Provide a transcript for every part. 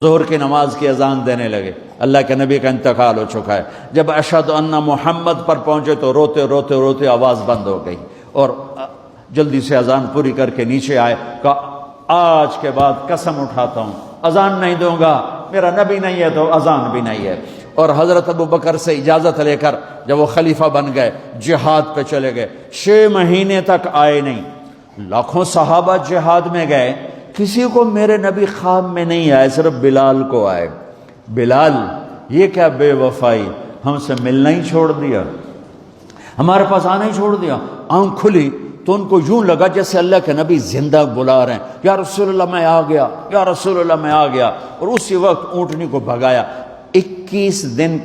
ظہر کی نماز کی اذان دینے لگے، اللہ کے نبی کا انتقال ہو چکا ہے۔ جب اشہد ان محمد پر پہنچے تو روتے روتے روتے آواز بند ہو گئی، اور جلدی سے اذان پوری کر کے نیچے آئے، کہا آج کے بعد قسم اٹھاتا ہوں اذان نہیں دوں گا، میرا نبی نہیں ہے تو اذان بھی نہیں ہے۔ اور حضرت ابو بکر سے اجازت لے کر جب وہ خلیفہ بن گئے، جہاد پہ چلے گئے، 6 مہینے تک آئے نہیں۔ لاکھوں صحابہ جہاد میں گئے، کسی کو میرے نبی خواب میں نہیں آئے، صرف بلال کو آئے۔ بلال، یہ کیا بے وفائی، ہم سے ملنا ہی چھوڑ دیا، ہمارے پاس آنا ہی چھوڑ دیا۔ آنکھ کھلی تو ان کو یوں لگا جیسے اللہ کے نبی زندہ بلا رہے ہیں، یا رسول اللہ میں آ گیا، یا رسول اللہ میں آ گیا، اور اسی وقت اونٹنی کو بھگایا۔ 21 دن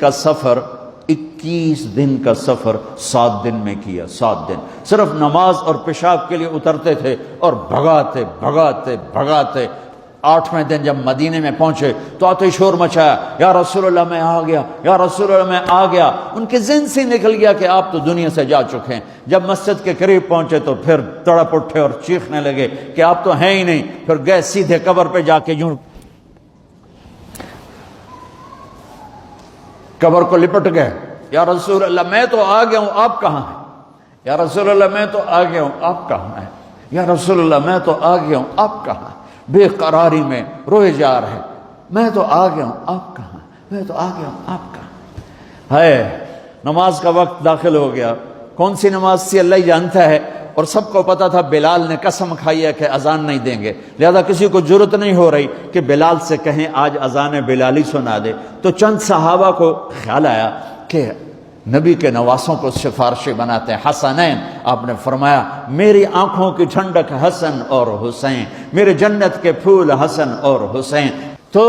کا سفر 7 دن میں کیا، 7 دن صرف نماز اور پیشاب کے لیے اترتے تھے اور بھگاتے بھگاتے بھگاتے۔ 8ویں دن جب مدینے میں پہنچے تو آتے شور مچایا، یا رسول اللہ میں آ گیا، یا رسول اللہ میں آ گیا۔ ان کے ذہن سے نکل گیا کہ آپ تو دنیا سے جا چکے ہیں۔ جب مسجد کے قریب پہنچے تو پھر تڑپ اٹھے اور چیخنے لگے کہ آپ تو ہیں ہی نہیں۔ پھر گئے سیدھے قبر پہ جا کے یوں قبر کو لپٹ گئے، یا رسول اللہ میں تو آ گیا ہوں، آپ کہاں ہیں؟ یا رسول اللہ میں تو آ گیا ہوں، آپ کہاں ہیں؟ یا رسول اللہ میں تو آ گیا ہوں، آپ کہاں ہیں؟ بے قراری میں روئے جا رہے، میں تو آ گیا ہوں، آپ کہاں ہیں؟ میں تو آ گیا ہوں، آپ کہاں ہیں؟ نماز کا وقت داخل ہو گیا۔ کون سی نماز تھی اللہ ہی جانتا ہے، اور سب کو پتا تھا بلال نے قسم کھائی ہے کہ اذان نہیں دیں گے، لہذا کسی کو جرت نہیں ہو رہی کہ بلال سے کہیں آج اذان بلالی سنا دے۔ تو چند صحابہ کو خیال آیا کہ نبی کے نواسوں کو سفارشی بناتے ہیں، حسنین۔ آپ نے فرمایا میری آنکھوں کی ٹھنڈک حسن اور حسین، میرے جنت کے پھول حسن اور حسین۔ تو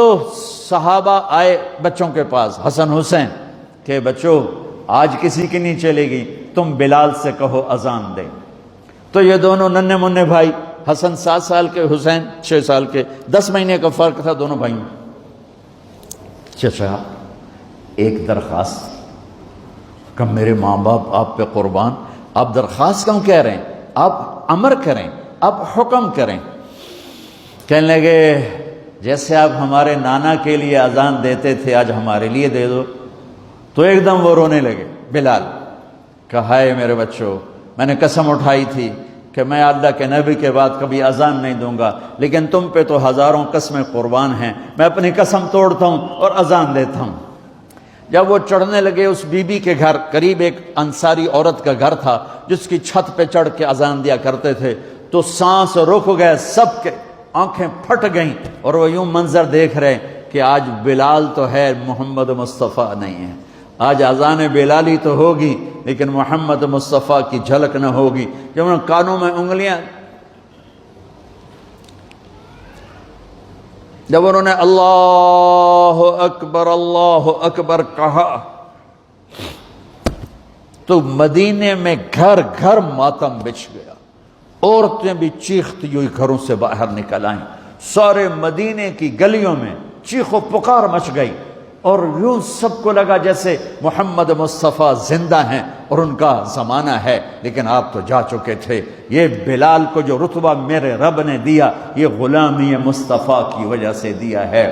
صحابہ آئے بچوں کے پاس، حسن حسین، کہ بچوں آج کسی کی نہیں چلے گی، تم بلال سے کہو اذان دے۔ تو یہ دونوں ننھے منھے بھائی، حسن 7 سال کے، حسین 6 سال کے، 10 مہینے کا فرق تھا دونوں بھائیوں۔ چچا ایک درخواست، کہ میرے ماں باپ آپ پہ قربان، آپ درخواست کیوں کہہ رہے ہیں؟ آپ امر کریں، آپ حکم کریں۔ کہنے لگے جیسے آپ ہمارے نانا کے لیے اذان دیتے تھے آج ہمارے لیے دے دو۔ تو ایک دم وہ رونے لگے بلال، کہا ہائے میرے بچوں، میں نے قسم اٹھائی تھی کہ میں اللہ کے نبی کے بعد کبھی اذان نہیں دوں گا، لیکن تم پہ تو ہزاروں قسمیں قربان ہیں، میں اپنی قسم توڑتا ہوں اور اذان دیتا ہوں۔ جب وہ چڑھنے لگے اس بی بی کے گھر، قریب ایک انصاری عورت کا گھر تھا جس کی چھت پہ چڑھ کے اذان دیا کرتے تھے، تو سانس رک گئے سب کے، آنکھیں پھٹ گئیں، اور وہ یوں منظر دیکھ رہے کہ آج بلال تو ہے، محمد مصطفیٰ نہیں ہے۔ آج اذان بلالی تو ہوگی لیکن محمد مصطفیٰ کی جھلک نہ ہوگی۔ جب انہوں نے کانوں میں انگلیاں، جب انہوں نے اللہ اکبر کہا تو مدینے میں گھر گھر ماتم بچھ گیا، عورتیں بھی چیختی ہوئی گھروں سے باہر نکل آئیں، سارے مدینے کی گلیوں میں چیخ و پکار مچ گئی، اور یوں سب کو لگا جیسے محمد مصطفیٰ زندہ ہیں اور ان کا زمانہ ہے، لیکن آپ تو جا چکے تھے۔ یہ بلال کو جو رتبہ میرے رب نے دیا، یہ غلامی مصطفیٰ کی وجہ سے دیا ہے۔